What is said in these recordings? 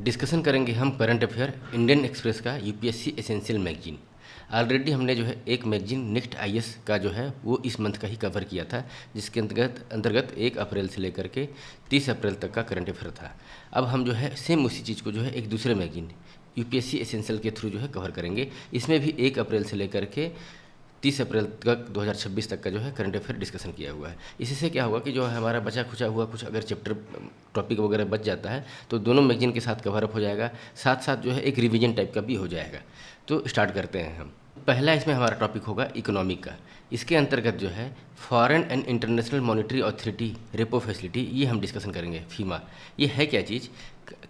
Discussion करेंगे हम current affair Indian express का यूपीएससी एसेंशियल मैगजीन। ऑलरेडी हमने जो है एक मैगजीन नेक्स्ट आईएएस का जो है वो इस मंथ का ही कवर किया था, जिसके अंतर्गत 1 अप्रैल से लेकर के 30 अप्रैल तक का करंट अफेयर था। अब हम जो है सेम उसी चीज़ को जो है एक दूसरे मैगजीन यूपीएससी एसेंशियल के थ्रू जो है कवर करेंगे। इसमें भी 1 अप्रैल से लेकर के 30 अप्रैल तक 2026 तक का जो है करंट अफेयर डिस्कशन किया हुआ है। इससे क्या होगा कि जो हमारा बचा खुचा हुआ कुछ अगर चैप्टर टॉपिक वगैरह बच जाता है तो दोनों मैगजीन के साथ कवर अप हो जाएगा, साथ साथ जो है एक रिवीजन टाइप का भी हो जाएगा। तो स्टार्ट करते हैं हम। पहला इसमें हमारा टॉपिक होगा इकोनॉमिक का। इसके अंतर्गत जो है foreign and international monetary authority repo facility, ये हम डिस्कशन करेंगे। फीमा ये है क्या चीज़?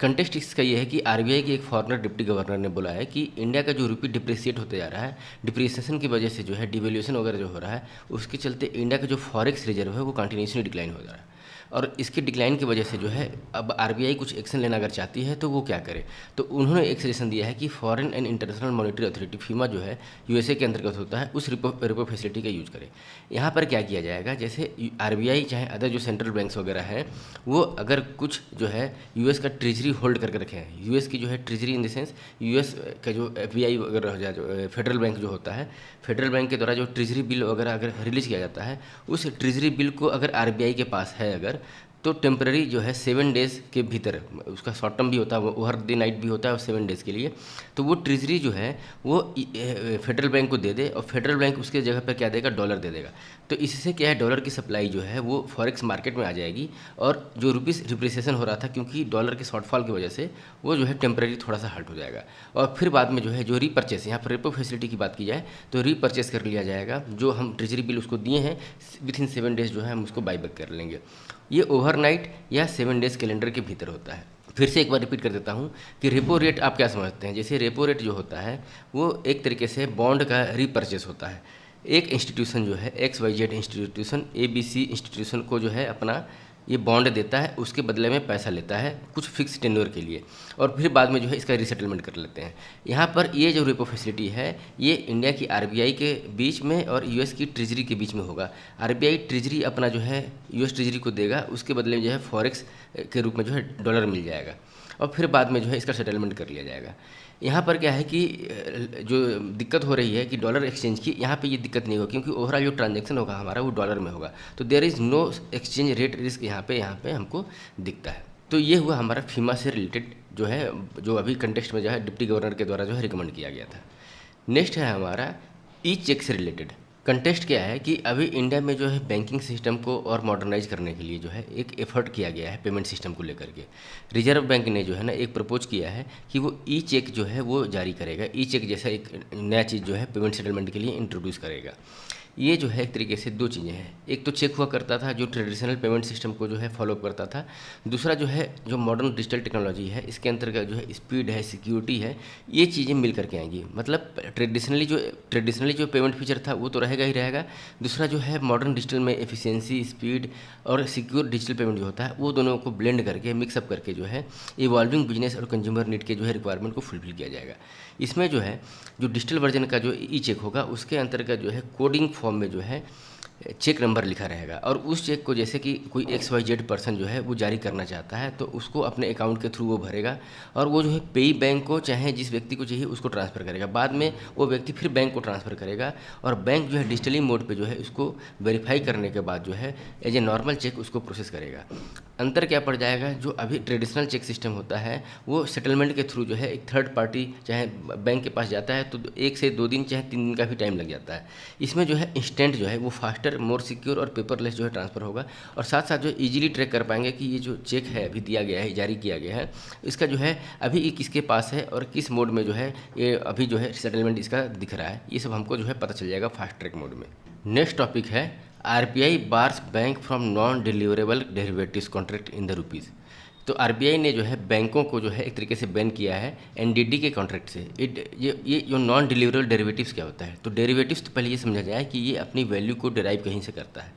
कंटेक्स्ट इसका ये है कि आरबीआई के एक फॉरेनर डिप्टी गवर्नर ने बोला है कि इंडिया का जो रुपी डिप्रिसिएट होते जा रहा है, डिप्रिसिएशन की वजह से जो है डिवेल्यूशन वगैरह जो हो रहा है, उसके चलते इंडिया का जो फॉरेक्स रिजर्व है वो कंटिन्यूसली डिक्लाइन हो जा रहा है। और इसके डिक्लाइन की वजह से जो है अब आरबीआई कुछ एक्शन लेना अगर चाहती है तो वो क्या करे, तो उन्होंने एक सजेशन दिया है कि foreign and international monetary authority FIMA जो है यूएसए के अंतर्गत होता है, उस रेपो फैसिलिटी का यूज करे। यहाँ पर क्या किया जाएगा, जैसे आरबीआई चाहे अदर जो सेंट्रल बैंक्स वगैरह हैं वो अगर कुछ जो है यूएस का ट्रेजरी होल्ड करके रखे हैं, यूएस की जो है treasury in the sense US का जो एफबीआई वगैरह हो जाए, जो फेडरल बैंक जो होता है, फेडरल बैंक के द्वारा जो ट्रेजरी बिल वगैरह अगर रिलीज किया जाता है, उस ट्रेजरी बिल को अगर आरबीआई के पास है अगर, तो टेम्पररी जो है 7 डेज़ के भीतर, उसका शॉर्ट टर्म भी होता है, वो हर दिन नाइट भी होता है और 7 डेज़ के लिए, तो वो ट्रेजरी जो है वो फेडरल बैंक को दे दे और फेडरल बैंक उसके जगह पर क्या देगा, डॉलर दे देगा। तो इससे क्या है, डॉलर की सप्लाई जो है वो फॉरेक्स मार्केट में आ जाएगी और जो रुपीस डिप्रिसिएशन हो रहा था क्योंकि डॉलर के शॉर्टफॉल की वजह से वो जो है टेम्पररी थोड़ा सा हर्ट हो जाएगा। और फिर बाद में जो है जो रीपर्चेस, यहाँ पर रेपो फैसिलिटी की बात की जाए तो रीपर्चेस कर लिया जाएगा, जो हम ट्रेजरी बिल उसको दिए हैं विथिन 7 डेज़ जो है हम उसको बाईबैक कर लेंगे। ये ओवरनाइट या 7 डेज़ कैलेंडर के भीतर होता है। फिर से एक बार रिपीट कर देता हूँ कि रेपो रेट आप क्या समझते हैं। जैसे रेपो रेट जो होता है वो एक तरीके से बॉन्ड का रीपर्चेस होता है। एक इंस्टीट्यूशन जो है XYZ इंस्टीट्यूशन, ABC इंस्टीट्यूशन को जो है अपना ये बॉन्ड देता है, उसके बदले में पैसा लेता है कुछ फिक्स टेन्योर के लिए, और फिर बाद में जो है इसका रीसेटलमेंट कर लेते हैं। यहाँ पर ये जो रेपो फैसिलिटी है ये इंडिया की आरबीआई के बीच में और यूएस की ट्रेजरी के बीच में होगा। आरबीआई ट्रेजरी अपना जो है यूएस ट्रेजरी को देगा, उसके बदले में जो है फॉरेक्स के रूप में जो है डॉलर मिल जाएगा और फिर बाद में जो है इसका सेटलमेंट कर लिया जाएगा। यहाँ पर क्या है कि जो दिक्कत हो रही है कि डॉलर एक्सचेंज की, यहाँ पे ये दिक्कत नहीं होगी क्योंकि ओवरऑल जो ट्रांजैक्शन होगा हमारा वो डॉलर में होगा, तो there is no exchange rate risk यहाँ पे हमको दिखता है। तो ये हुआ हमारा फीमा से रिलेटेड जो है, जो अभी कंटेक्स्ट में जो है डिप्टी गवर्नर के द्वारा जो है रिकमेंड किया गया था। नेक्स्ट है हमारा ई चेक से रिलेटेड। कंटेस्ट क्या है कि अभी इंडिया में जो है बैंकिंग सिस्टम को और मॉडर्नाइज करने के लिए जो है एक एफर्ट किया गया है पेमेंट सिस्टम को लेकर के। रिजर्व बैंक ने जो है ना एक प्रपोज किया है कि वो ई चेक जो है वो जारी करेगा, ई चेक जैसा एक नया चीज़ जो है पेमेंट सेटलमेंट के लिए इंट्रोड्यूस करेगा। ये जो है एक तरीके से दो चीज़ें हैं, एक तो चेक हुआ करता था जो ट्रेडिशनल पेमेंट सिस्टम को जो है फॉलो करता था, दूसरा जो है जो मॉडर्न डिजिटल टेक्नोलॉजी है इसके अंतर्गत जो है स्पीड है, सिक्योरिटी है, ये चीज़ें मिल करके आएंगी। मतलब ट्रेडिशनली जो पेमेंट फीचर था वो तो रहेगा ही रहेगा, दूसरा जो है मॉडर्न डिजिटल में एफिशिएंसी, स्पीड और सिक्योर डिजिटल पेमेंट जो होता है वो दोनों को ब्लेंड करके मिक्सअप करके जो है इवॉल्विंग बिजनेस और कंज्यूमर नीड के जो है रिक्वायरमेंट को फुलफिल किया जाएगा। इसमें जो है जो डिजिटल वर्जन का जो ई चेक होगा उसके अंतर्गत जो है कोडिंग फॉर्म में जो है चेक नंबर लिखा रहेगा और उस चेक को जैसे कि कोई XYZ पर्सन जो है वो जारी करना चाहता है तो उसको अपने अकाउंट के थ्रू वो भरेगा और वो जो है पेई बैंक को चाहे जिस व्यक्ति को चाहिए उसको ट्रांसफ़र करेगा, बाद में वो व्यक्ति फिर बैंक को ट्रांसफ़र करेगा और बैंक जो है डिजिटली मोड पे जो है उसको वेरीफाई करने के बाद जो है एज ए नॉर्मल चेक उसको प्रोसेस करेगा। अंतर क्या पड़ जाएगा, जो अभी ट्रेडिशनल चेक सिस्टम होता है वो सेटलमेंट के थ्रू जो है एक थर्ड पार्टी चाहे बैंक के पास जाता है तो 1 से 2 दिन चाहे 3 दिन का भी टाइम लग जाता है। इसमें जो है इंस्टेंट जो है वो फास्टर, मोर सिक्योर और पेपरलेस जो है ट्रांसफ़र होगा और साथ साथ जो इजीली ट्रैक कर पाएंगे कि ये जो चेक है अभी दिया गया है, जारी किया गया है, इसका जो है अभी ये किसके पास है और किस मोड में जो है ये अभी जो है सेटलमेंट इसका दिख रहा है, ये सब हमको जो है पता चल जाएगा फास्ट ट्रैक मोड में। नेक्स्ट टॉपिक है RBI bars bank from non deliverable derivatives contract in the rupees. तो आरबीआई ने जो है बैंकों को जो है एक तरीके से बैन किया है एनडीडी के कॉन्ट्रैक्ट से। ये जो नॉन डिलीवरेबल डेरिवेटिव्स क्या होता है, तो डेरिवेटिव्स तो पहले ये समझा जाए कि ये अपनी वैल्यू को डिराइव कहीं से करता है।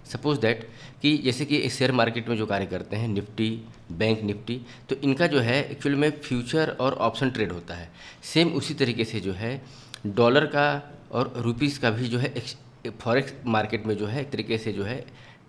सपोज दैट कि जैसे कि शेयर मार्केट में जो कार्य करते हैं निफ्टी, बैंक निफ्टी, तो इनका जो है एक्चुअल में फ्यूचर और ऑप्शन ट्रेड होता है। सेम उसी तरीके से जो है डॉलर का और रुपीज़ का भी जो है फॉरेक्स मार्केट में जो है एक तरीके से जो है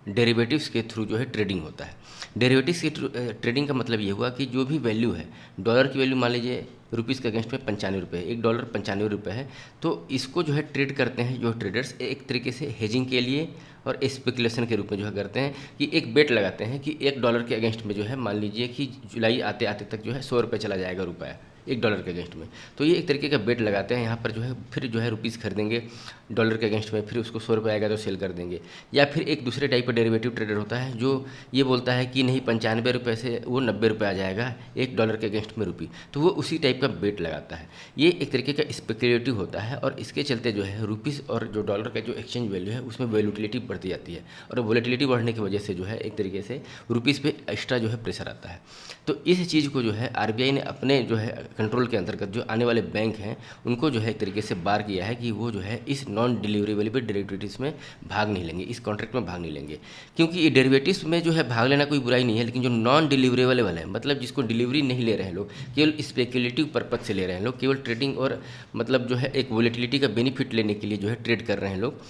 डेरिवेटिव्स के थ्रू जो है ट्रेडिंग होता है। डेरिवेटिव्स की ट्रेडिंग का मतलब ये हुआ कि जो भी वैल्यू है, डॉलर की वैल्यू मान लीजिए रुपीज़ के अगेंस्ट में 95 रुपये, $1 95 रुपये है, तो इसको जो है ट्रेड करते हैं जो ट्रेडर्स एक तरीके से हेजिंग के लिए और स्पेकुलेशन के रूप में जो है करते हैं कि एक बेट लगाते हैं कि $1 के अगेंस्ट में जो है मान लीजिए कि जुलाई आते आते तक जो है 100 रुपये चला जाएगा रुपया $1 के अगेंस्ट में, तो ये एक तरीके का बेट लगाते हैं यहाँ पर जो है, फिर जो है रुपीज़ खरीदेंगे डॉलर के अगेंस्ट में, फिर उसको 100 रुपये आएगा तो सेल कर देंगे। या फिर एक दूसरे टाइप का डेरिवेटिव ट्रेडर होता है जो ये बोलता है कि नहीं 95 रुपये से वो 90 रुपये आ जाएगा $1 के अगेंस्ट में रुपी, तो वो उसी टाइप का बेट लगाता है। ये एक तरीके का स्पेकुलेटिव होता है और इसके चलते जो है रुपीज़ और जो डॉलर का जो एक्सचेंज वैल्यू है उसमें वॉलेटिलिटी बढ़ती जाती है, और वॉलेटिलिटी बढ़ने की वजह से जो है एक तरीके से रुपीज़ पे एक्स्ट्रा जो है प्रेशर आता है। तो इस चीज़ को जो है आरबीआई ने अपने जो है कंट्रोल के अंतर्गत जो आने वाले बैंक हैं उनको जो है एक तरीके से बार किया है कि वो जो है इस नॉन डिलीवरेबल पे डेरिवेटिव्स में भाग नहीं लेंगे, इस कॉन्ट्रैक्ट में भाग नहीं लेंगे, क्योंकि ये डेरिवेटिव्स में जो है भाग लेना कोई बुराई नहीं है, लेकिन जो नॉन डिलीवरेबल वाला है, मतलब जिसको डिलीवरी नहीं ले रहे हैं लोग, केवल स्पेकुलेटिव पर्पज से ले रहे हैं लोग, केवल ट्रेडिंग और मतलब जो है एक वॉलेटिलिटी का बेनिफिट लेने के लिए जो है ट्रेड कर रहे हैं लोग,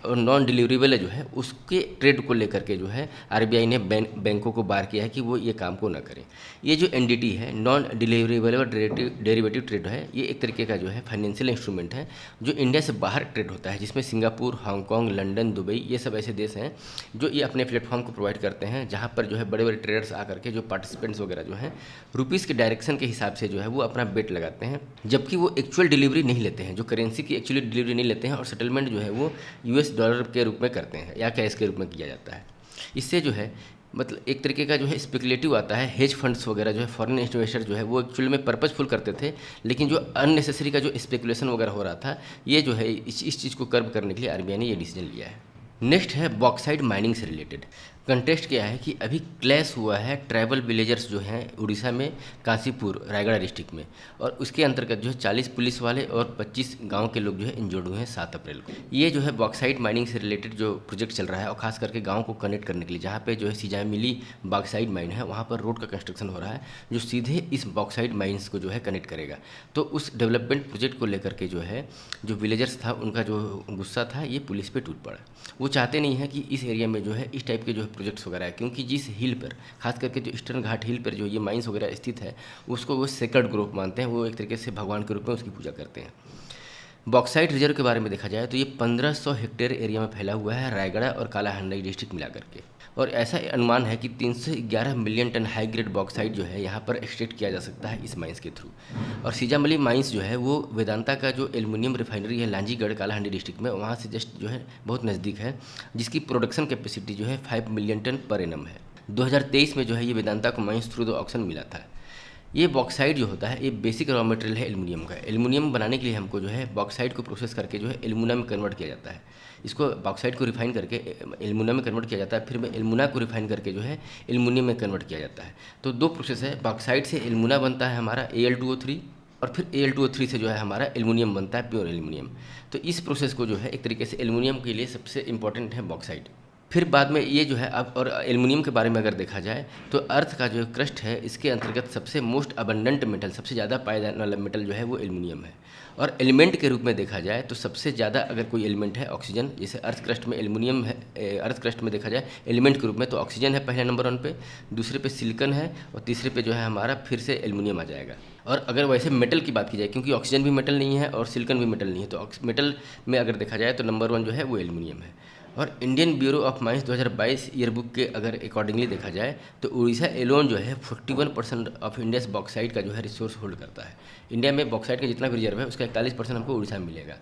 और नॉन डिलीवरेबल है जो है उसके ट्रेड को लेकर के जो है आरबीआई ने बैंकों को बार किया है कि वो ये काम को ना करें। ये जो एनडीटी है, नॉन डिलीवरेबल और डेरिवेटिव ट्रेड है, ये एक तरीके का जो है फाइनेंशियल इंस्ट्रूमेंट है जो इंडिया से बाहर ट्रेड होता है, जिसमें सिंगापुर, हांगकॉन्ग, लंदन, दुबई, ये सब ऐसे देश हैं जो ये अपने प्लेटफॉर्म को प्रोवाइड करते हैं, जहाँ पर जो है बड़े बड़े ट्रेडर्स आकर के जो पार्टिसिपेंट्स वगैरह जो हैं रुपीज़ के डायरेक्शन के हिसाब से जो है वो अपना बेट लगाते हैं, जबकि वो एक्चुअल डिलीवरी नहीं लेते हैं, जो करेंसी की एक्चुअली डिलीवरी नहीं लेते हैं, और सेटलमेंट जो है वो US डॉलर के रूप में करते हैं या कैश के रूप में किया जाता है। इससे जो है मतलब एक तरीके का जो है स्पेकुलेटिव आता है, हेज फंड्स वगैरह जो है फॉरेन इन्वेस्टर जो है वो एक्चुअल में पर्पजफुल करते थे, लेकिन जो अननेसेसरी का जो स्पेकुलेशन वगैरह हो रहा था, ये जो है इस चीज़ को कर्ब करने के लिए आरबीआई ने ये डिसीजन लिया है। नेक्स्ट है बॉक्साइट माइनिंग से रिलेटेड। कंटेस्ट क्या है कि अभी क्लैश हुआ है ट्राइबल विलेजर्स जो हैं उड़ीसा में, काशीपुर रायगढ़ डिस्ट्रिक्ट में, और उसके अंतर्गत जो है 40 पुलिस वाले और 25 गांव के लोग जो है इंजर्ड हुए हैं 7 अप्रैल को। ये जो है बॉक्साइट माइनिंग से रिलेटेड जो प्रोजेक्ट चल रहा है, और खास करके गाँव को कनेक्ट करने के लिए, जहाँ पे जो है सिजामिली बॉक्साइट माइन है वहाँ पर रोड का कंस्ट्रक्शन हो रहा है जो सीधे इस बॉक्साइट माइन्स को जो है कनेक्ट करेगा। तो उस डेवलपमेंट प्रोजेक्ट को लेकर के जो है जो विलेजर्स था उनका जो गुस्सा था ये पुलिस पे टूट पड़ा। वो चाहते नहीं है कि इस एरिया में जो है इस टाइप के जो है प्रोजेक्ट्स वगैरह है, क्योंकि जिस हिल पर, खास करके जो ईस्टर्न घाट हिल पर जो ये माइंस वगैरह स्थित है, उसको वो सेक्रेड ग्रुप मानते हैं, वो एक तरीके से भगवान के रूप में उसकी पूजा करते हैं। बॉक्साइट रिजर्व के बारे में देखा जाए तो ये 1500 हेक्टेयर एरिया में फैला हुआ है, रायगढ़ और कालाहांडी डिस्ट्रिक्ट मिला करके, और ऐसा अनुमान है कि 311 million ton high grade bauxite जो है यहाँ पर एक्सट्रैक्ट किया जा सकता है इस माइंस के थ्रू। और सिजामली माइंस जो है वो वेदांता का जो एल्युमिनियम रिफाइनरी है लांजीगढ़ कालाहांडी डिस्ट्रिक्ट में, वहाँ से जस्ट जो है बहुत नज़दीक है, जिसकी प्रोडक्शन कैपेसिटी जो है 5 मिलियन टन पर एनम है। 2023 में जो है ये वेदांता को माइंस थ्रू द ऑक्शन मिला था। ये बॉक्साइट जो होता है ये बेसिक रॉ मटेरियल है एल्युमिनियम का। एल्युमिनियम बनाने के लिए हमको जो है बॉक्साइट को प्रोसेस करके जो है एल्युमिना में कन्वर्ट किया जाता है। इसको बॉक्साइट को रिफाइन करके एल्युमिना में कन्वर्ट किया जाता है, फिर एल्युमिना को रिफाइन करके जो है एल्युमिनियम में कन्वर्ट किया जाता है। तो 2 प्रोसेस है, बॉक्साइट से एल्युमिना बनता है हमारा Al2O3, और फिर Al2O3 से जो है हमारा एल्युमिनियम बनता है, प्योर एल्युमिनियम। तो इस प्रोसेस को जो है एक तरीके से एल्युमिनियम के लिए सबसे इंपॉर्टेंट है बॉक्साइट। फिर बाद में ये जो है अब, और एल्युमिनियम के बारे में अगर देखा जाए तो अर्थ का जो क्रस्ट है इसके अंतर्गत सबसे मोस्ट अबंडेंट मेटल, सबसे ज़्यादा पाया जाने वाला मेटल जो है वो एल्युमिनियम है। और एलिमेंट के रूप में देखा जाए तो सबसे ज़्यादा अगर कोई एलिमेंट है ऑक्सीजन, जैसे अर्थ क्रस्ट में एल्युमिनियम है, अर्थ क्रस्ट में देखा जाए एलिमेंट के रूप में तो ऑक्सीजन है पहले नंबर 1 पे, दूसरे पे सिलिकॉन है, और तीसरे पे जो है हमारा फिर से एल्युमिनियम आ जाएगा। और अगर वैसे मेटल की बात की जाए, क्योंकि ऑक्सीजन भी मेटल नहीं है और सिलिकॉन भी मेटल नहीं है, तो मेटल में अगर देखा जाए तो नंबर 1 जो है वो एल्युमिनियम है। और Indian bureau of mines 2022 yearbook के अगर अकॉर्डिंगली देखा जाए तो उड़ीसा एलोन जो है 41% ऑफ इंडियाज बॉक्साइट का जो है रिसोर्स होल्ड करता है। इंडिया में बॉक्साइट का जितना भी रिजर्व है उसका 41% हमको उड़ीसा में मिलेगा,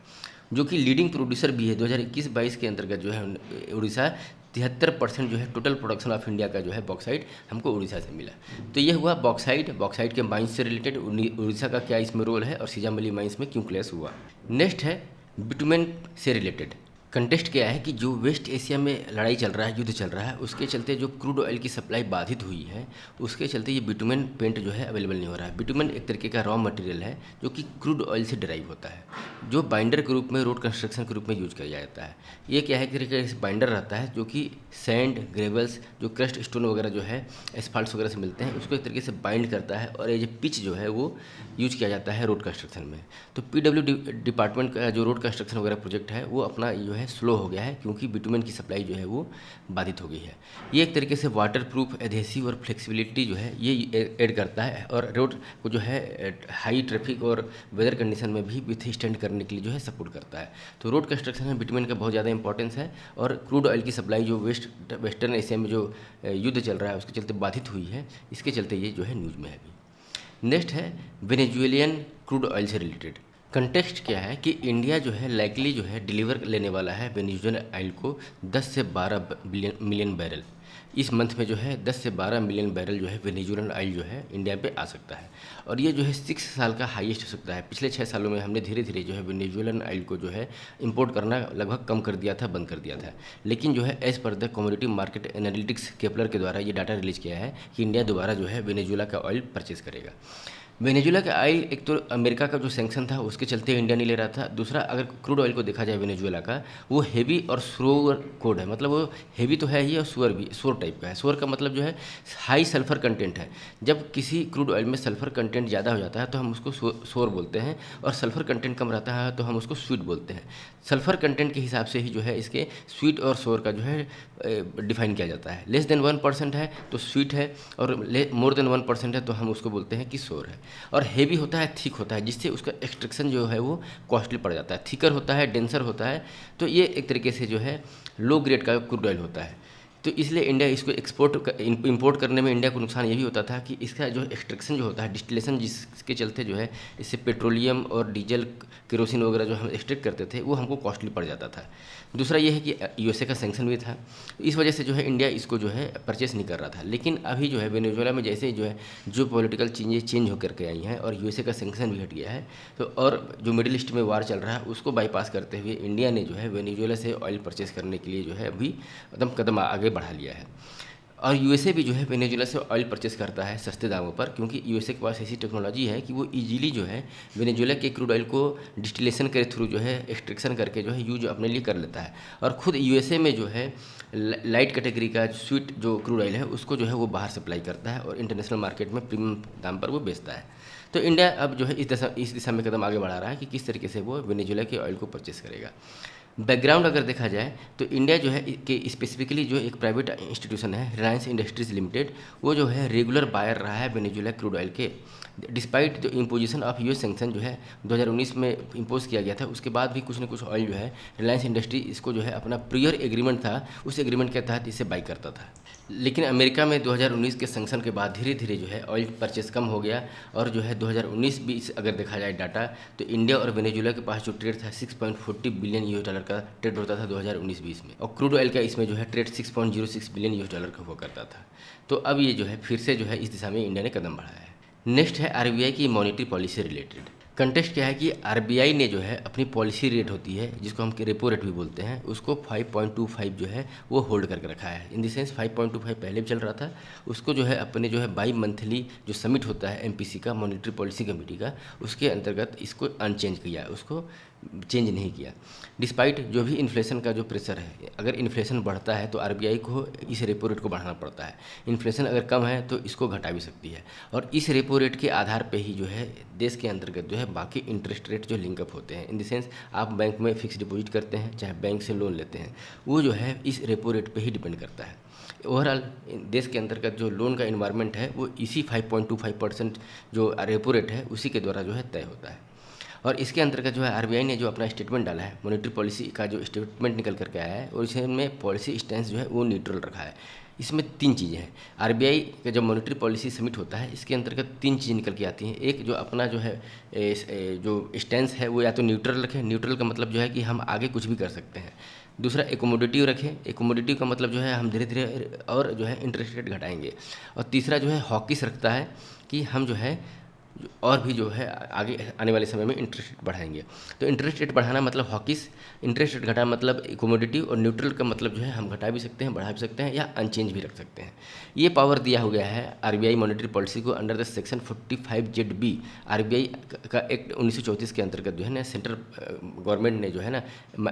जो कि लीडिंग प्रोड्यूसर भी है। 2021-22 के अंतर्गत जो है उड़ीसा 73% जो है टोटल प्रोडक्शन ऑफ इंडिया का जो है बॉक्साइट हमको उड़ीसा से मिला। तो ये हुआ बॉक्साइट के माइंस से रिलेटेड उड़ीसा का क्या इसमें रोल है और सिजामली माइंस में क्यों क्लैश हुआ। नेक्स्ट है बिटुमेन से रिलेटेड। कंटेस्ट क्या है कि जो वेस्ट एशिया में लड़ाई चल रहा है, युद्ध चल रहा है, उसके चलते जो क्रूड ऑयल की सप्लाई बाधित हुई है, उसके चलते ये बिटुमेन पेंट जो है अवेलेबल नहीं हो रहा है। बिटुमेन एक तरीके का रॉ मटेरियल है जो कि क्रूड ऑयल से डिराइव होता है, जो बाइंडर के रूप में रोड कंस्ट्रक्शन के रूप में यूज किया जाता है। ये क्या है, एक तरीके से बाइंडर रहता है जो कि सैंड, ग्रेवल्स, जो क्रस्ट स्टोन वगैरह जो है एस्फाल्ट वगैरह से मिलते हैं, उसको एक तरीके से बाइंड करता है, और ये जो पिच जो है वो यूज किया जाता है रोड कंस्ट्रक्शन में। तो PW डिपार्टमेंट का जो रोड कंस्ट्रक्शन वगैरह प्रोजेक्ट है वो अपना जो है है स्लो हो गया है, क्योंकि बिटुमेन की सप्लाई जो है वो बाधित हो गई है। ये एक तरीके से वाटर प्रूफ, एडहेसिव और फ्लेक्सिबिलिटी जो है ये ऐड करता है, और रोड को जो है हाई ट्रैफिक और वेदर कंडीशन में भी विथ स्टैंड करने के लिए जो है सपोर्ट करता है। तो रोड कंस्ट्रक्शन में बिटुमेन का बहुत ज़्यादा इंपॉर्टेंस है। और क्रूड ऑयल की सप्लाई जो वेस्टर्न एशिया में जो युद्ध चल रहा है उसके चलते बाधित हुई है, इसके चलते ये जो है न्यूज़ में है अभी। नेक्स्ट है वेनेजुएलियन क्रूड ऑयल से रिलेटेड। कंटेक्स्ट क्या है कि इंडिया जो है लाइकली जो है डिलीवर लेने वाला है वेनेजुएलन ऑयल को 10 से 12 मिलियन बैरल। इस मंथ में जो है 10 से 12 मिलियन बैरल जो है वेनेजुएलन ऑयल जो है इंडिया पे आ सकता है, और ये जो है 6 साल का हाईएस्ट हो सकता है। पिछले 6 सालों में हमने धीरे धीरे जो है वेनेजुएलन ऑयल को जो है इंपोर्ट करना लगभग कम कर दिया था, बंद कर दिया था। लेकिन जो है as per the commodity market analytics Kpler के द्वारा ये डाटा रिलीज किया है कि इंडिया दोबारा जो है वेनेजुएला का ऑयल परचेज करेगा। वेनेजुएला का ऑयल, एक तो अमेरिका का जो सैंक्शन था उसके चलते इंडिया नहीं ले रहा था। दूसरा, अगर क्रूड ऑयल को देखा जाए वेनेजुएला का, वो हेवी और स्लोअर कोड है, मतलब वो हेवी तो है ही और सुअर भी, सोर टाइप का है। सोर का मतलब जो है हाई सल्फर कंटेंट है। जब किसी क्रूड ऑयल में सल्फर कंटेंट ज़्यादा हो जाता है तो हम उसको सोर बोलते हैं, और सल्फर कंटेंट कम रहता है तो हम उसको स्वीट बोलते हैं। सल्फर कंटेंट के हिसाब से ही जो है इसके स्वीट और सोर का जो है डिफाइन किया जाता है। लेस देन 1% है तो स्वीट है, और मोर देन 1% है तो हम उसको बोलते हैं कि सोर है। और हेवी होता है, थिक होता है, जिससे उसका एक्सट्रैक्शन जो है वो कॉस्टली पड़ जाता है। थिकर होता है, डेंसर होता है, तो ये एक तरीके से जो है लो ग्रेड का क्रूड ऑयल होता है। तो इसलिए इंडिया इसको इंपोर्ट करने में इंडिया को नुकसान ये भी होता था कि इसका जो एक्सट्रैक्शन जो होता है, डिस्टिलेशन, जिसके चलते जो है इससे पेट्रोलियम और डीजल, केरोसिन वगैरह जो हम एक्सट्रैक्ट करते थे वो हमको कॉस्टली पड़ जाता था। दूसरा ये है कि यूएसए का सैंक्शन भी था, इस वजह से जो है इंडिया इसको जो है परचेस नहीं कर रहा था। लेकिन अभी जो है वेनेजुएला में जैसे जो है जो पॉलिटिकल चेंजेस चेंज होकर के आई हैं और यूएसए का सैंक्शन भी हट गया है, तो और जो मिडिल ईस्ट में वार चल रहा है उसको बाईपास करते हुए इंडिया ने जो है वेनेजुएला से ऑयल परचेस करने के लिए जो है अभी कदम आगे बढ़ा लिया है। और यूएसए भी जो है वेनेजुएला से ऑयल परचेस करता है सस्ते दामों पर, क्योंकि यूएसए के पास ऐसी टेक्नोलॉजी है कि वो इजीली जो है वेनेजुएला के क्रूड ऑयल को डिस्टिलेशन के थ्रू जो है एक्सट्रैक्शन करके जो है यूज अपने लिए कर लेता है। और खुद यूएसए में जो है लाइट कैटेगरी का स्वीट जो क्रूड ऑयल है उसको जो है वो बाहर सप्लाई करता है और इंटरनेशनल मार्केट में प्रीमियम दाम पर वो बेचता है। तो इंडिया अब जो है इस दिशा में कदम आगे बढ़ा रहा है कि किस तरीके से वो वेनेजुएला के ऑयल को परचेस करेगा। बैकग्राउंड अगर देखा जाए तो इंडिया जो है कि स्पेसिफिकली जो एक प्राइवेट इंस्टीट्यूशन है रिलायंस इंडस्ट्रीज लिमिटेड, वो जो है रेगुलर बायर रहा है वेनेजुएला क्रूड ऑयल के। डिस्पाइट जो इम्पोजिशन ऑफ यूएस सैंक्शन जो है 2019 में इम्पोज किया गया था, उसके बाद भी कुछ न कुछ ऑयल जो है रिलायंस इंडस्ट्री इसको जो है अपना प्रियर एग्रीमेंट था, उस एग्रीमेंट के तहत इसे बाई करता था। लेकिन अमेरिका में 2019 के सैंक्शन के बाद धीरे धीरे जो है ऑयल परचेस कम हो गया, और जो है 2019-20 अगर देखा जाए डाटा तो इंडिया और वेनेजुएला के पास जो ट्रेड था $6.40 बिलियन का ट्रेड होता था 2019-20 में, और क्रूड ऑयल का इसमें जो है ट्रेड $6.06 बिलियन का हुआ करता था। तो अब ये जो है फिर से जो है इस दिशा में इंडिया ने कदम बढ़ाया है। नेक्स्ट है आरबीआई की मॉनेटरी पॉलिसी रिलेटेड। कंटेक्स्ट क्या है कि आरबीआई ने जो है अपनी पॉलिसी रेट होती है जिसको हम रेपो रेट भी बोलते हैं, उसको 5.25 जो है वो होल्ड करके रखा है। इन द सेंस 5.25 पहले भी चल रहा था, उसको जो है अपने जो है बाई मंथली जो समिट होता है एमपीसी का, मॉनेटरी पॉलिसी कमेटी का, उसके अंतर्गत इसको अनचेंज किया, उसको चेंज नहीं किया। डिस्पाइट जो भी इन्फ्लेशन का जो प्रेशर है, अगर इन्फ्लेशन बढ़ता है तो आरबीआई को इस रेपो रेट को बढ़ाना पड़ता है। इन्फ्लेशन अगर कम है तो इसको घटा भी सकती है, और इस रेपो रेट के आधार पे ही जो है देश के अंतर्गत जो है बाकी इंटरेस्ट रेट जो लिंकअप होते हैं, इन द सेंस आप बैंक में फिक्स डिपॉजिट करते हैं चाहे बैंक से लोन लेते हैं, वो जो है इस रेपो रेट पे ही डिपेंड करता है। ओवरऑल देश के अंतर्गत जो लोन का इन्वायरमेंट है वो इसी 5.25% जो रेपो रेट है उसी के द्वारा जो है तय होता है। और इसके अंतर्गत जो है आरबीआई ने जो अपना स्टेटमेंट डाला है, मॉनेटरी पॉलिसी का जो स्टेटमेंट निकल करके आया है, और इसमें पॉलिसी स्टैंस जो है वो न्यूट्रल रखा है। इसमें 3 चीज़ें हैं। आरबीआई का जब मॉनेटरी पॉलिसी सबमिट होता है इसके अंतर्गत 3 चीज़ें निकल के आती हैं। एक, जो अपना जो है जो स्टैंस है वो या तो न्यूट्रल रखें, न्यूट्रल का मतलब जो है कि हम आगे कुछ भी कर सकते हैं। दूसरा, एकोमोडेटिव रखें, एकोमोडेटिव का मतलब जो है हम धीरे धीरे और जो है इंटरेस्ट रेट घटाएंगे। और तीसरा जो है हॉकिश रखता है कि हम जो है और भी जो है आगे आने वाले समय में इंटरेस्ट रेट बढ़ाएंगे। तो इंटरेस्ट रेट बढ़ाना मतलब हॉकिश, इंटरेस्ट रेट घटाना मतलब एकोमोडेटिव, और न्यूट्रल का मतलब जो है हम घटा भी सकते हैं, बढ़ा भी सकते हैं, या अनचेंज भी रख सकते हैं। ये पावर दिया हो गया है आरबीआई मॉनेटरी पॉलिसी को under the section 45ZB RBI का एक्ट 1934 के अंतर्गत जो है ना सेंट्रल गवर्नमेंट ने जो है ना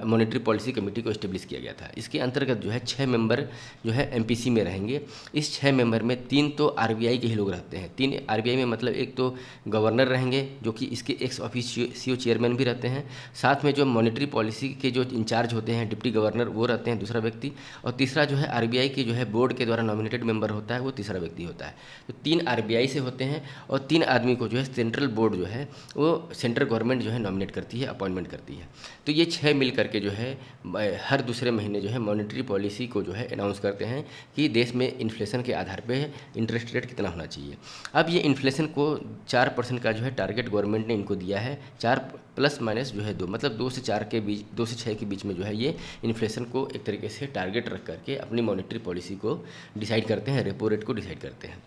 मॉनेटरी पॉलिसी कमेटी को इस्टेब्लिश किया गया था। इसके अंतर्गत जो है 6 मेंबर जो है एमपीसी में रहेंगे। इस 6 मेंबर में 3 तो आरबीआई के ही लोग रहते हैं। 3 आरबीआई में मतलब एक तो गवर्नर रहेंगे जो कि इसके एक्स ऑफिशियो चेयरमैन भी रहते हैं। साथ में जो मॉनेटरी पॉलिसी के जो इंचार्ज होते हैं डिप्टी गवर्नर वो रहते हैं दूसरा व्यक्ति, और तीसरा जो है आरबीआई के जो है बोर्ड के द्वारा नॉमिनेटेड मेंबर होता है वो तीसरा व्यक्ति होता है। तो 3 आरबीआई से होते हैं और 3 आदमी को जो है सेंट्रल बोर्ड जो है वो सेंट्रल गवर्नमेंट जो है नॉमिनेट करती है, अपॉइंटमेंट करती है। तो ये 6 मिल करके जो है हर दूसरे महीने जो है मॉनेटरी पॉलिसी को जो है अनाउंस करते हैं कि देश में इन्फ्लेशन के आधार पे इंटरेस्ट रेट कितना होना चाहिए। अब ये इन्फ्लेशन को 4% का जो है टारगेट गवर्नमेंट ने इनको दिया है, 4 प्लस माइनस जो है 2, मतलब 2 से 4 के बीच, 2 से 6 के बीच में जो है ये इन्फ्लेशन को एक तरीके से टारगेट रख करके अपनी मॉनेटरी पॉलिसी को डिसाइड करते हैं, रेपो रेट को डिसाइड करते हैं।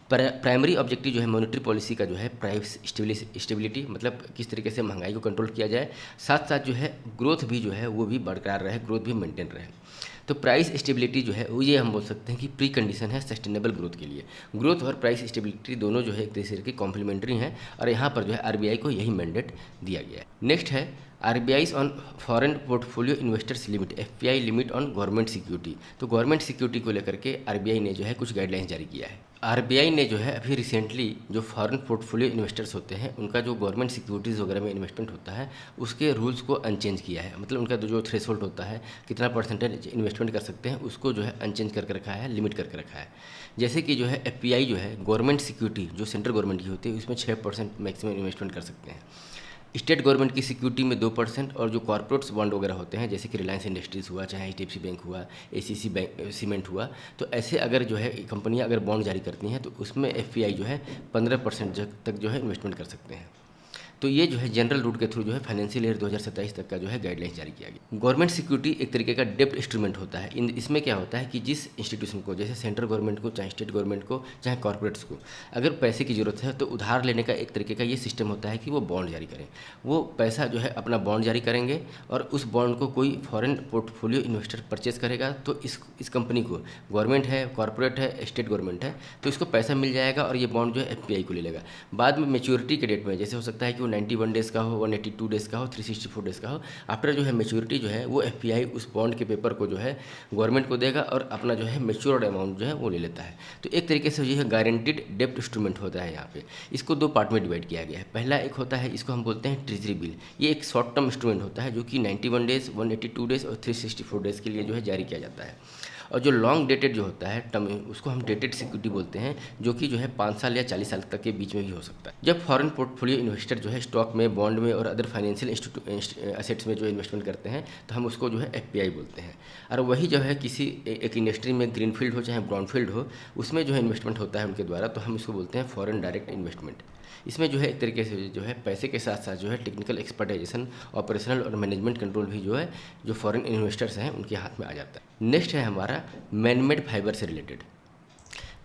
प्राइमरी ऑब्जेक्टिव जो है मॉनेटरी पॉलिसी का जो है प्राइस स्टेबिलिटी, मतलब किस तरीके से महंगाई को कंट्रोल किया जाए, साथ साथ जो है ग्रोथ भी जो है वो भी बरकरार रहे, ग्रोथ भी मेंटेन रहे। तो प्राइस स्टेबिलिटी जो है वो ये हम बोल सकते हैं कि प्री कंडीशन है सस्टेनेबल ग्रोथ के लिए। ग्रोथ और प्राइस स्टेबिलिटी दोनों जो है एक दूसरे के कॉम्प्लीमेंट्री हैं और यहाँ पर जो है आरबीआई को यही मैंडेट दिया गया है। नेक्स्ट है RBI on foreign portfolio investors limit, FPI limit on government security. तो गवर्नमेंट सिक्योरिटी को लेकर के आरबीआई ने जो है कुछ गाइडलाइंस जारी किया है। आरबीआई ने जो है अभी रिसेंटली जो फॉरेन पोर्टफोलियो इन्वेस्टर्स होते हैं उनका जो गवर्नमेंट सिक्योरिटीज़ वगैरह में इन्वेस्टमेंट होता है उसके रूल्स को अनचेंज किया है। मतलब उनका जो थ्रेशोल्ड होता है, कितना परसेंटेज इन्वेस्टमेंट कर सकते हैं, उसको जो है अनचेंज करके रखा है, लिमिट करके रखा है। जैसे कि जो है एफपीआई जो है गवर्नमेंट सिक्योरिटी जो सेंट्रल गवर्नमेंट की होती है उसमें 6% मैक्सिमम इन्वेस्टमेंट कर सकते हैं। स्टेट गवर्नमेंट की सिक्योरिटी में 2%, और जो कॉर्पोरेट्स बॉन्ड वगैरह होते हैं जैसे कि रिलायंस इंडस्ट्रीज़ हुआ, चाहे एचडीएफसी बैंक हुआ, एसीसी बैंक सीमेंट हुआ, तो ऐसे अगर जो है कंपनियां अगर बॉन्ड जारी करती हैं तो उसमें एफपीआई जो है 15% तक जो है इन्वेस्टमेंट कर सकते हैं। तो ये जो है जनरल रूट के थ्रू जो है फाइनेंशियल ईयर 2027 तक का जो है गाइडलाइंस जारी किया गया। गवर्नमेंट सिक्योरिटी एक तरीके का डेब्ट इंस्ट्रूमेंट होता है। इसमें क्या होता है कि जिस इंस्टीट्यूशन को, जैसे सेंट्रल गवर्नमेंट को, चाहे स्टेट गवर्नमेंट को, चाहे कॉर्पोरेट्स को अगर पैसे की ज़रूरत है तो उधार लेने का एक तरीके का ये सिस्टम होता है कि वो बॉन्ड जारी करें। वो पैसा जो है अपना बॉन्ड जारी करेंगे और उस बॉन्ड को कोई फॉरेन पोर्टफोलियो इन्वेस्टर परचेज करेगा तो इस कंपनी को, गवर्नमेंट है, कॉर्पोरेट है, स्टेट गवर्नमेंट है, तो इसको पैसा मिल जाएगा और ये बॉन्ड जो है एफपीआई को ले लेगा। बाद में मेच्योरिटी के डेट में जैसे हो सकता है कि 91 डेज़ का हो, 182 डेज़ का हो, 364 डेज़ का हो, आफ्टर जो है मेच्योरिटी जो है वो एफपीआई उस बॉन्ड के पेपर को जो है गवर्नमेंट को देगा और अपना जो है मेच्योर्ड अमाउंट जो है वो ले लेता है। तो एक तरीके से ये गारंटीड डेब्ट इंस्ट्रूमेंट होता है। यहाँ पे इसको 2 पार्ट में डिवाइड किया गया है। पहला एक होता है, इसको हम बोलते हैं ट्रेजरी बिल। ये एक शॉर्ट टर्म इंस्ट्रूमेंट होता है जो कि 91 डेज़, 182 डेज़ और 364 डेज़ के लिए जो है जारी किया जाता है। और जो लॉन्ग डेटेड जो होता है टर्म, उसको हम डेटेड सिक्योरिटी बोलते हैं, जो कि जो है 5 साल या 40 साल तक के बीच में भी हो सकता है। जब फॉरेन पोर्टफोलियो इन्वेस्टर जो है स्टॉक में, बॉन्ड में और अदर फाइनेंशियल एसेट्स में जो इन्वेस्टमेंट करते हैं तो हम उसको जो है एफपीआई बोलते हैं। और वही जो है किसी एक इंडस्ट्री में ग्रीनफील्ड हो चाहे ब्राउनफील्ड हो, उसमें जो है इन्वेस्टमेंट होता है उनके द्वारा, तो हम इसको बोलते हैं फॉरेन डायरेक्ट इन्वेस्टमेंट। इसमें जो है एक तरीके से जो है पैसे के साथ साथ जो है टेक्निकल एक्सपर्टाइजेशन, ऑपरेशनल और मैनेजमेंट कंट्रोल भी जो है जो फॉरेन इन्वेस्टर्स हैं उनके हाथ में आ जाता है। नेक्स्ट है हमारा मैनमेड फाइबर से रिलेटेड।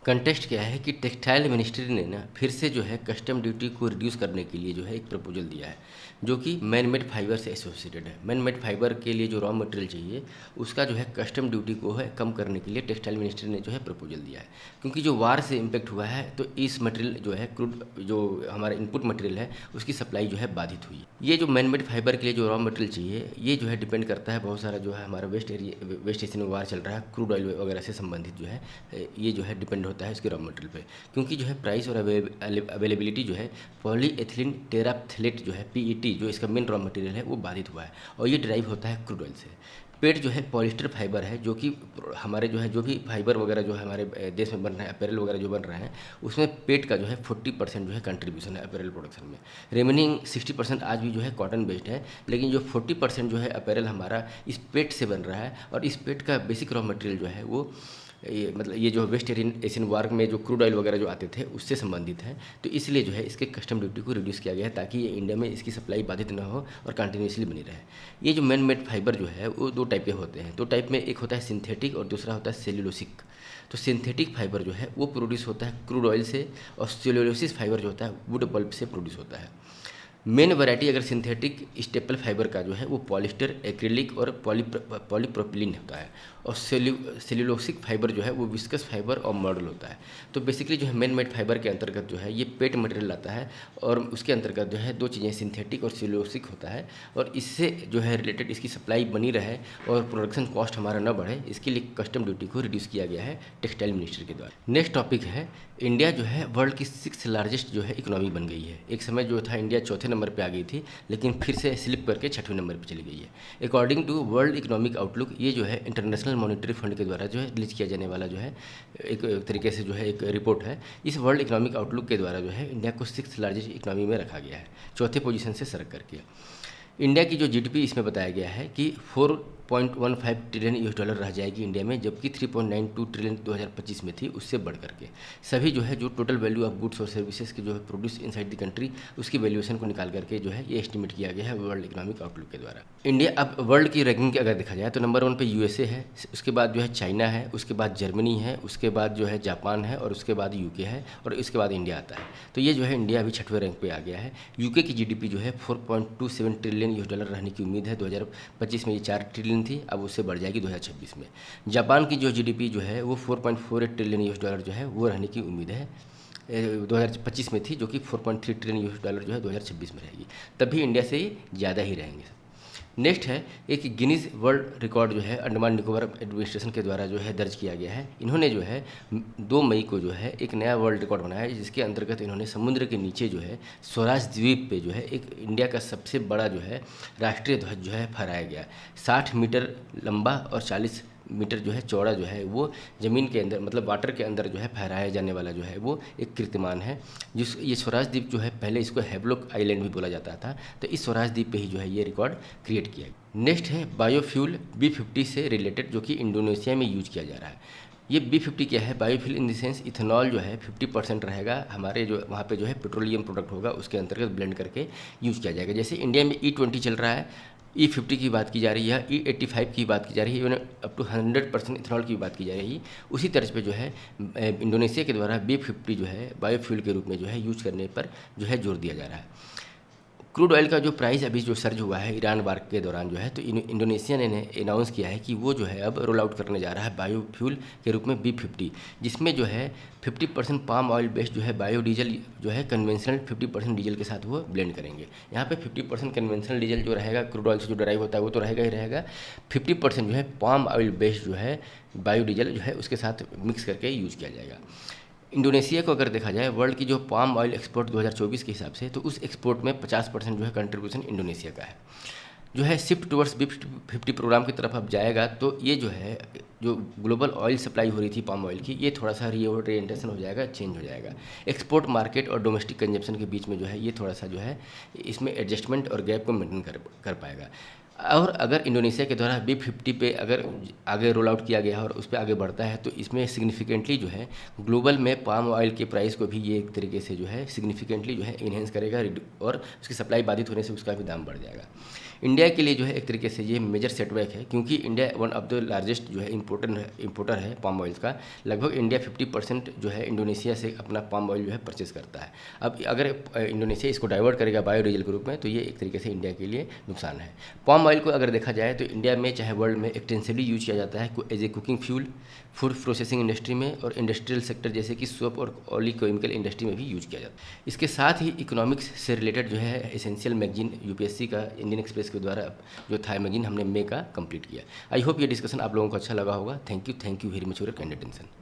कंटेस्ट क्या है कि टेक्सटाइल मिनिस्ट्री ने ना फिर से जो है कस्टम ड्यूटी को रिड्यूस करने के लिए जो है एक प्रपोजल दिया है जो कि मैन मेड फाइबर से एसोसिएटेड है। मैन मेड फाइबर के लिए जो रॉ मटेरियल चाहिए उसका जो है कस्टम ड्यूटी को है कम करने के लिए टेक्सटाइल मिनिस्ट्री ने जो है प्रपोजल दिया है। क्योंकि जो वार से इम्पेक्ट हुआ है तो इस मटेरियल जो है क्रूड, जो हमारा इनपुट मटेरियल है उसकी सप्लाई जो है बाधित हुई। ये जो मैन मेड फाइबर के लिए जो रॉ मटेरियल चाहिए ये जो है डिपेंड करता है बहुत सारा जो है हमारा वेस्ट एशियन में वार चल रहा है, क्रूड ऑयल वगैरह से संबंधित जो है ये जो है डिपेंड होता है इसके रॉ मटेरियल पे। क्योंकि जो है प्राइस और अवेलेबिलिटी जो है पॉलीएथिलीन टेराफ्थलेट जो है पीईटी जो इसका मेन रॉ मटेरियल है वो बाधित हुआ है और ये ड्राइव होता है क्रूड ऑयल से। पेट जो है पॉलिस्टर फाइबर है जो कि हमारे जो है जो भी फाइबर वगैरह जो है हमारे देश में बन रहे हैं, अपैरल वगैरह जो बन रहे हैं उसमें पेट का जो है 40% जो है कंट्रीब्यूशन है अपैरल प्रोडक्शन में। रिमेनिंग 60% आज भी जो है कॉटन बेस्ड है, लेकिन जो 40% जो है अपैरल हमारा इस पेट से बन रहा है और इस पेट का बेसिक रॉ मटेरियल जो है वो मतलब ये जो वेस्ट एशियन वार में जो क्रूड ऑयल वगैरह जो आते थे उससे संबंधित है। तो इसलिए जो है इसके कस्टम ड्यूटी को रिड्यूस किया गया है ताकि ये इंडिया में इसकी सप्लाई बाधित न हो और कंटिन्यूसली बनी रहे। ये जो मैन मेड फाइबर जो है वो 2 टाइप के होते हैं। 2 टाइप में, एक होता है सिंथेटिक और दूसरा होता है सेल्यूलोसिक। तो सिंथेटिक फाइबर जो है वो प्रोड्यूस होता है क्रूड ऑयल से और सेल्यूलोसिस फाइबर जो होता है वुड पल्प से प्रोड्यूस होता है। मेन वैरायटी अगर सिंथेटिक स्टेपल फाइबर का जो है वो पॉलिस्टर, एक्रिलिक और पॉलीप्रोपिलीन होता है और सेल्यूलोसिक फाइबर जो है वो विस्कस फाइबर और मॉडल होता है। तो बेसिकली जो है मैन मेड फाइबर के अंतर्गत जो है ये पेट मटेरियल आता है और उसके अंतर्गत जो है 2 चीज़ें सिंथेटिक और सेल्यूलोसिक होता है और इससे जो है रिलेटेड इसकी सप्लाई बनी रहे और प्रोडक्शन कॉस्ट हमारा न बढ़े, इसके लिए कस्टम ड्यूटी को रिड्यूस किया गया है टेक्सटाइल मिनिस्ट्री के द्वारा। नेक्स्ट टॉपिक है इंडिया जो है वर्ल्ड की 6th लार्जेस्ट जो है इकोनॉमी बन गई है। एक समय जो था इंडिया चौथे नंबर पे आ गई थी, लेकिन फिर से स्लिप करके 6वें नंबर पे चली गई है। According to world economic outlook, ये जो है इंटरनेशनल मॉनेटरी फंड के द्वारा जो है रिलीज किया जाने वाला जो है एक तरीके से जो है एक रिपोर्ट है। इस वर्ल्ड इकोनॉमिक आउटलुक के द्वारा जो है इंडिया को 6th लार्जेस्ट इकोनॉमी में रखा गया है, चौथे पोजीशन से सरक करके। इंडिया की जो जीडीपी इसमें बताया गया है कि 4.15 ट्रिलियन यूएस डॉलर रह जाएगी इंडिया में, जबकि 3.92 ट्रिलियन 2025 में थी, उससे बढ़ करके। सभी जो है जो टोटल वैल्यू ऑफ गुड्स और सर्विसेज के जो है प्रोड्यूस इनसाइड द कंट्री, उसकी वैल्यूएशन को निकाल करके जो है ये एस्टिमेट किया गया है वर्ल्ड इकोनॉमिक आउटलुक के द्वारा। इंडिया अब वर्ल्ड की रैंकिंग अगर देखा जाए तो नंबर 1 पे यूएसए है, उसके बाद जो है चाइना है, उसके बाद जर्मनी है, उसके बाद जो है जापान है, और उसके बाद यूके है, और इसके बाद इंडिया आता है। तो ये जो है इंडिया अभी 6वें रैंक पे आ गया है। यूके की जीडीपी जो है 4.27 ट्रिलियन यूएस डॉलर रहने की उम्मीद है। 2025 में ये 4 ट्रिलियन थी, अब उससे बढ़ जाएगी 2026 में। जापान की जो जीडीपी जो है वो 4.48 ट्रिलियन यूएस डॉलर जो है वो रहने की उम्मीद है 2025 में थी, जो कि 4.3 ट्रिलियन यूएस डॉलर जो है 2026 में रहेगी। तब भी इंडिया से ज़्यादा ही रहेंगे। नेक्स्ट है एक गिनीज वर्ल्ड रिकॉर्ड जो है अंडमान निकोबार एडमिनिस्ट्रेशन के द्वारा जो है दर्ज किया गया है। इन्होंने जो है 2 मई को जो है एक नया वर्ल्ड रिकॉर्ड बनाया है, जिसके अंतर्गत इन्होंने समुद्र के नीचे जो है स्वराज द्वीप पे जो है एक इंडिया का सबसे बड़ा जो है राष्ट्रीय ध्वज जो है फहराया गया। 60 मीटर लंबा और 40 मीटर जो है चौड़ा जो है वो ज़मीन के अंदर, मतलब वाटर के अंदर जो है फहराया जाने वाला जो है वो एक कीर्तिमान है। जिस ये स्वराज द्वीप जो है पहले इसको हैवलॉक आइलैंड भी बोला जाता था, तो इस स्वराज द्वीप पे ही जो है ये रिकॉर्ड क्रिएट किया गया। नेक्स्ट है बायोफ्यूल B50 से रिलेटेड, जो कि इंडोनेशिया में यूज किया जा रहा है। ये B50 क्या है? Biofuel in the sense ethanol जो है 50% रहेगा हमारे जो वहाँ पे जो है पेट्रोलियम प्रोडक्ट होगा, उसके अंतर्गत ब्लेंड करके यूज़ किया जाएगा। जैसे इंडिया में E20 चल रहा है, E50 की बात की जा रही है, E85 की बात की जा रही है, इवन अप टू 100% इथेनॉल की बात की जा रही है। उसी तर्ज पे जो है इंडोनेशिया के द्वारा B50 जो है बायोफ्यूल के रूप में जो है यूज करने पर जो है जोर दिया जा रहा है। क्रूड ऑयल का जो प्राइस अभी जो सर्ज हुआ है ईरान वार के दौरान जो है, तो इंडोनेशिया ने अनाउंस किया है कि वो जो है अब रोल आउट करने जा रहा है बायोफ्यूल के रूप में B50, जिसमें जो है 50% पाम ऑयल बेस्ड जो है बायोडीजल जो है कन्वेंशनल 50% डीजल के साथ वो ब्लेंड करेंगे। यहाँ पे 50% कन्वेंशनल डीजल जो रहेगा क्रूड ऑयल से जो ड्राइव होता है वो तो रहेगा ही रहेगा, 50% जो है पाम ऑयल बेस्ड जो है बायोडीजल जो है उसके साथ मिक्स करके यूज़ किया जाएगा। इंडोनेशिया को अगर देखा जाए वर्ल्ड की जो पाम ऑयल एक्सपोर्ट 2024 के हिसाब से, तो उस एक्सपोर्ट में 50% जो है कंट्रीब्यूशन इंडोनेशिया का है। जो है शिफ्ट टुवर्ड्स B50 प्रोग्राम की तरफ अब जाएगा, तो ये जो है जो ग्लोबल ऑयल सप्लाई हो रही थी पाम ऑयल की, ये थोड़ा सा रीओरिएंटेशन हो जाएगा, चेंज हो जाएगा। एक्सपोर्ट मार्केट और डोमेस्टिक कंजप्शन के बीच में जो है ये थोड़ा सा जो है इसमें एडजस्टमेंट और गैप को मेंटेन कर पाएगा। और अगर इंडोनेशिया के द्वारा B50 पे अगर आगे रोल आउट किया गया और उस पर आगे बढ़ता है, तो इसमें सिग्निफिकेंटली जो है ग्लोबल में पाम ऑयल के प्राइस को भी ये एक तरीके से जो है सिग्निफिकेंटली जो है इन्हेंस करेगा, और उसकी सप्लाई बाधित होने से उसका भी दाम बढ़ जाएगा। इंडिया के लिए जो है एक तरीके से ये मेजर सेटबैक है, क्योंकि India one of the largest जो है इंपोर्टर है पाम ऑयल का। लगभग इंडिया 50% जो है इंडोनेशिया से अपना पाम ऑयल जो है परचेज करता है। अब अगर इंडोनेशिया इसको डाइवर्ट करेगा बायोडीजल के रूप में, तो ये एक तरीके से इंडिया के लिए नुकसान है। पाम ऑयल को अगर देखा जाए तो इंडिया में चाहे वर्ल्ड में एक्सटेंसिवली यूज किया जाता है as a cooking fuel, food processing industry में, और इंडस्ट्रियल सेक्टर जैसे कि सोप और ऑयल केमिकल इंडस्ट्री में भी यूज किया जाता है। इसके साथ ही इकोनॉमिक्स से रिलेटेड जो है एसेंशियल मैगजीन यूपीएससी का इंडियन एक्सप्रेस के द्वारा जो था मैगजीन हमने मई का कंप्लीट किया। आई होप ये डिस्कशन आप लोगों को अच्छा लगा होगा। Thank you very much for your kind attention.